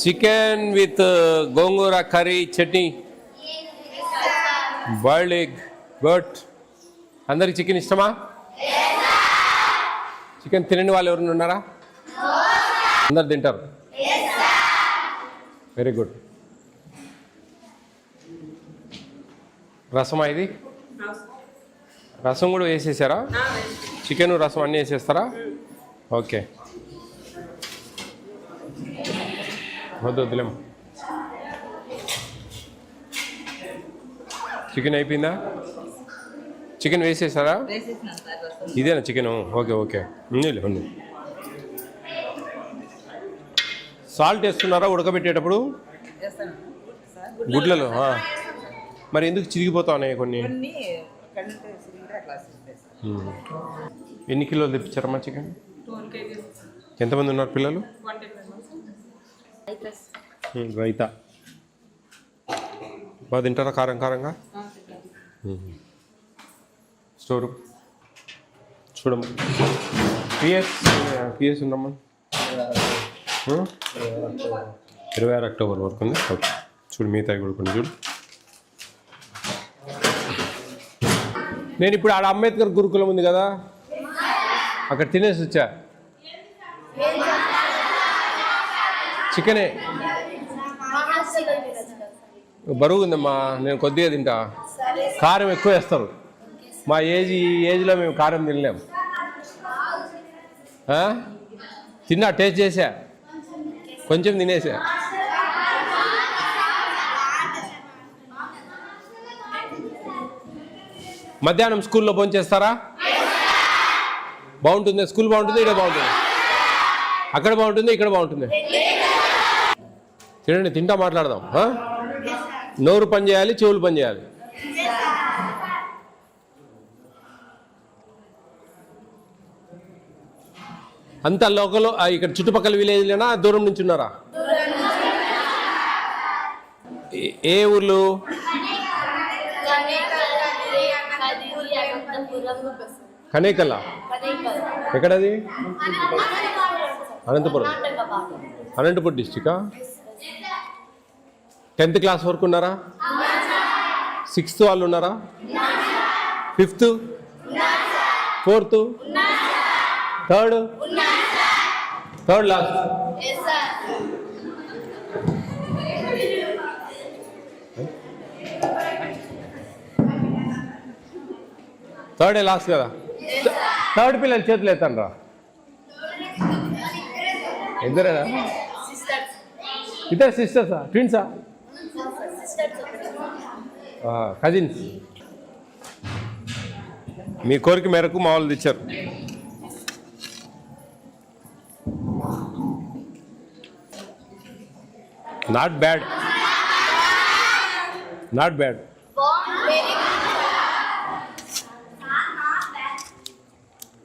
Chicken with gongura curry chutney, boiled egg. Good. అందరికి chicken ఇష్టమా? Chicken తినని వాళ్ళు ఎవరైనా ఉన్నారా? అందరు తింటారు. Very good. రసమా ఇది? రసం కూడా వేసేసారా? చికెన్ రసం అన్నీ వేసేస్తారా? ఓకే. వద్దులేము. చికెన్ అయిపోయిందా? చికెన్ వేసేసారా? ఇదేనా చికెను? Okay okay. ఉంది. సాల్ట్ వేస్తున్నారా ఉడకబెట్టేటప్పుడు? గుడ్లలో మరి ఎందుకు చిరిగిపోతా ఉన్నాయి కొన్ని? ఎన్ని కిలోలు తెప్పించారమ్మా చికెన్? ఎంతమంది ఉన్నారు పిల్లలు? రైతా బాగా తింటారా కారంగా? స్టోరు చూడమ్మా. పిఎస్ ఉండమ్మా. 26 అక్టోబర్ వరకు ఉంది. ఓకే చూడు, మిగతా కూడా చూడు. నేను ఇప్పుడు ఆడ అంబేద్కర్ గురుకులం ఉంది కదా, అక్కడ తినేసి వచ్చా. చికెనే బరువు ఉందమ్మా, నేను కొద్దిగా తింటా. కారం ఎక్కువ వేస్తారు. మా ఏజ్లో మేము కారం తినలేము. తిన్నా, టేస్ట్ చేసా, కొంచెం తినేసా. మధ్యాహ్నం స్కూల్లో భోంచేస్తారా? బాగుంటుంది. స్కూల్ బాగుంటుంది, ఇక్కడ బాగుంటుంది, అక్కడ బాగుంటుంది, ఇక్కడ బాగుంటుంది. తినండి, తింటా మాట్లాడదాం. నోరు పని చేయాలి, చెవులు పని చేయాలి. అంత లోకల్ ఇక్కడ చుట్టుపక్కల విలేజ్లేనా, దూరం నుంచి ఉన్నారా? ఏ ఊర్లు? కనేకల్లా. ఎక్కడది? అనంతపురం డిస్టికా? 10th క్లాస్ వరకు ఉన్నారా? 6th వాళ్ళు ఉన్నారా? 5th, 4th, 3rd last. Thursday last కదా. 3rd పిల్లలు చేతులు ఎత్తండి రా. ఇద్దరేనా? ఇద్దరు సిస్టర్సా? ట్విన్సా? కజిన్స్. మీ కోరిక మేరకు మా వాళ్ళు తెచ్చారు. Not bad.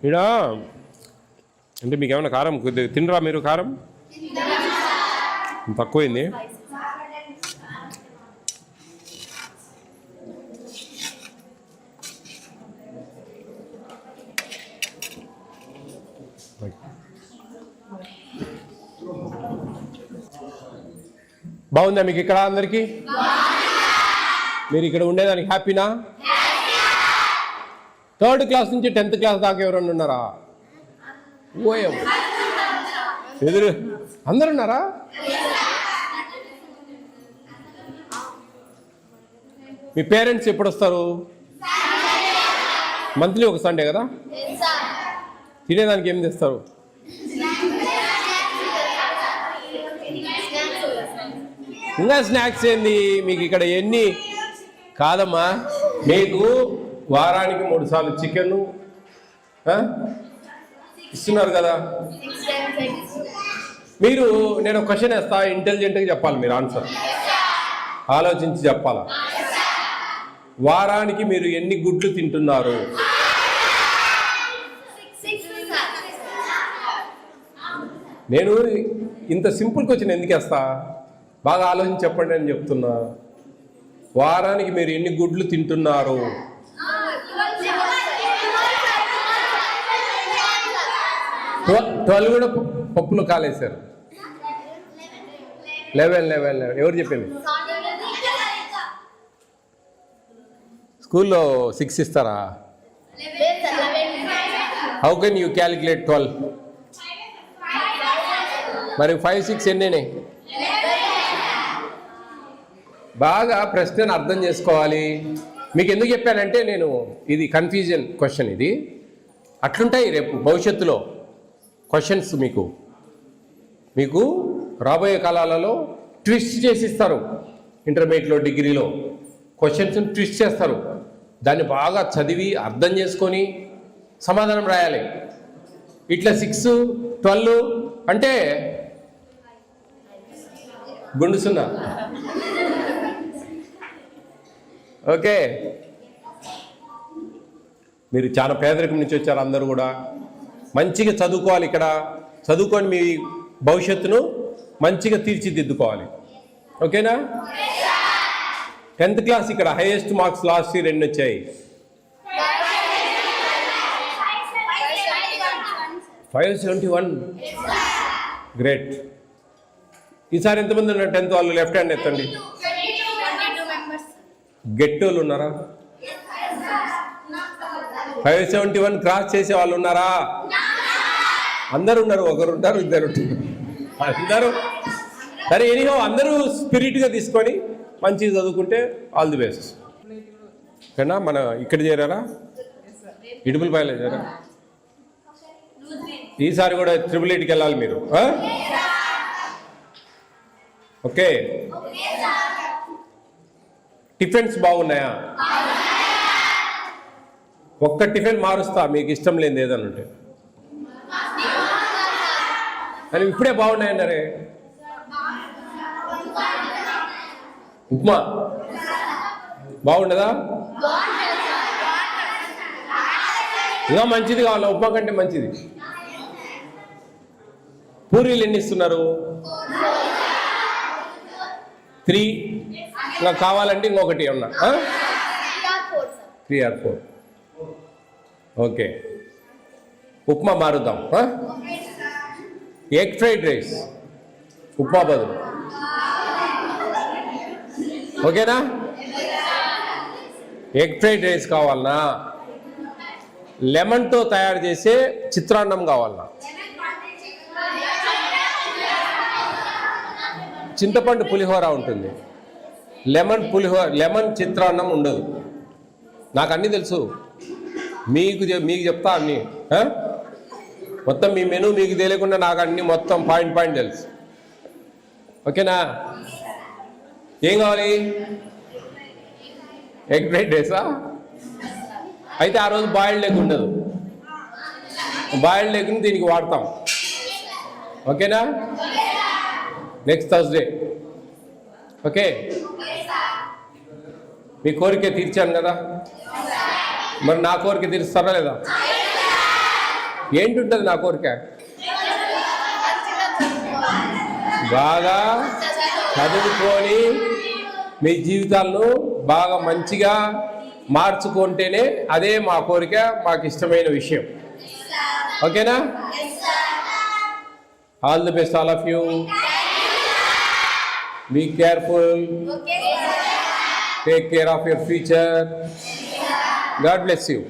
ఇడా అంటే మీకు ఏమైనా కారం కొద్దిగా తినరా మీరు? కారం తక్కువైంది. బాగుందా మీకు ఇక్కడ అందరికీ? మీరు ఇక్కడ ఉండేదానికి హ్యాపీనా? 3rd క్లాస్ నుంచి 10th క్లాస్ దాకా ఎవరన్నా ఉన్నారా? ఓయం ఎదురు అందరు ఉన్నారా? మీ పేరెంట్స్ ఎప్పుడు వస్తారు? మంత్లీ ఒక సండే కదా. తినేదానికి ఏం తెస్తారు? ఇంకా స్నాక్స్ ఏంది మీకు ఇక్కడ? ఎన్ని కాదమ్మా, మీకు వారానికి 3 సార్లు చికెన్ ఇస్తున్నారు కదా. మీరు నేను క్వశ్చన్ వేస్తా, ఇంటెలిజెంట్గా చెప్పాలి మీరు ఆన్సర్. ఆలోచించి చెప్పాలా. వారానికి మీరు ఎన్ని గుడ్లు తింటున్నారు? నేను ఇంత సింపుల్ క్వశ్చన్ ఎందుకు వేస్తా? బాగా ఆలోచించి చెప్పండి అని చెప్తున్నా. వారానికి మీరు ఎన్ని గుడ్లు తింటున్నారు? 12 కూడా పప్పులో కాలేశారు. 11 ఎవరు చెప్పింది? స్కూల్లో 6 ఇస్తారా? How can you calculate 12? మరి 5, 6 ఎన్నేనే? బాగా ప్రశ్నను అర్థం చేసుకోవాలి. మీకు ఎందుకు చెప్పానంటే నేను ఇది కన్ఫ్యూజన్ క్వశ్చన్, ఇది అట్లుంటాయి రేపు భవిష్యత్తులో క్వశ్చన్స్. మీకు రాబోయే కాలాలలో ట్విస్ట్ చేసి ఇస్తారు. ఇంటర్మీడియట్లో, డిగ్రీలో క్వశ్చన్స్ని ట్విస్ట్ చేస్తారు. దాన్ని బాగా చదివి అర్థం చేసుకొని సమాధానం రాయాలి. ఇట్లా 6, 12 అంటే గుండు సున్నా. ఓకే, మీరు చాలా పేదరికం నుంచి వచ్చారు. అందరూ కూడా మంచిగా చదువుకోవాలి. ఇక్కడ చదువుకొని మీ భవిష్యత్తును మంచిగా తీర్చిదిద్దుకోవాలి. ఓకేనా? 10th క్లాస్ ఇక్కడ హైయెస్ట్ మార్క్స్ లాస్ట్ ఇయర్ ఎన్ని వచ్చాయి? 571. గ్రేట్. ఈసారి ఎంతమంది ఉన్నారు 10th వాళ్ళు? లెఫ్ట్ హ్యాండ్ ఎత్తండి. గెట్టోళ్ళు ఉన్నారా? 571 క్రాస్ చేసే వాళ్ళు ఉన్నారా? అందరు ఉన్నారు. ఒకరు ఉంటారు, ఇద్దరు ఉంటారు, అందరూ. సరే, ఎనీహో అందరూ స్పిరిట్గా తీసుకొని మంచిగా చదువుకుంటే ఆల్ ది బెస్ట్. ఓకేనా? మన ఇక్కడ చేరారా? ఇడుపులపాయలో చేరా? ఈసారి కూడా 888కి వెళ్ళాలి మీరు. ఓకే, టిఫిన్స్ బాగున్నాయా? ఒక్క టిఫిన్ మారుస్తా, మీకు ఇష్టం లేనిది ఏదన్నా ఉంటే. అని ఇప్పుడే బాగున్నాయన్నారే. ఉప్మా బాగుండదా? ఇంకా మంచిది కావాలా? ఉప్మా కంటే మంచిది. పూరీలు ఎన్ని ఇస్తున్నారు? 3. ఇంకా కావాలంటే ఇంకొకటి ఏమన్నా? 3 or 4. ఓకే, ఉప్మా మారుద్దాం. ఎగ్ ఫ్రైడ్ రైస్ ఉప్మా బదులు. ఓకేనా? ఎగ్ ఫ్రైడ్ రైస్ కావాలన్నా? లెమన్తో తయారు చేసే చిత్రాన్నం కావాలన్నా? చింతపండు పులిహోర ఉంటుంది, లెమన్ చిత్రాన్నం ఉండదు. నాకు అన్నీ తెలుసు, మీకు చెప్తా అన్నీ. మొత్తం మీ మెనూ మీకు తెలియకుండా నాకు అన్నీ మొత్తం పాయింట్ తెలుసు. ఓకేనా? ఏం కావాలి? ఎగ్ ఫ్రైడ్ రైసా? అయితే ఆ రోజు బాయిల్డ్ ఎగ్ ఉండదు. బాయిల్డ్ ఎగ్ని దీనికి వాడతాం. ఓకేనా? Next Thursday. ఓకే, మీ కోరిక తీర్చాను కదా, మరి నా కోరిక తీరుస్తారా లేదా? ఏంటుంటుంది నా కోరిక? బాగా చదువుకొని మీ జీవితాలను బాగా మంచిగా మార్చుకుంటేనే అదే మా కోరిక, మాకు ఇష్టమైన విషయం. ఓకేనా? All the best all of you. Be careful. Okay, take care of your future. God bless you.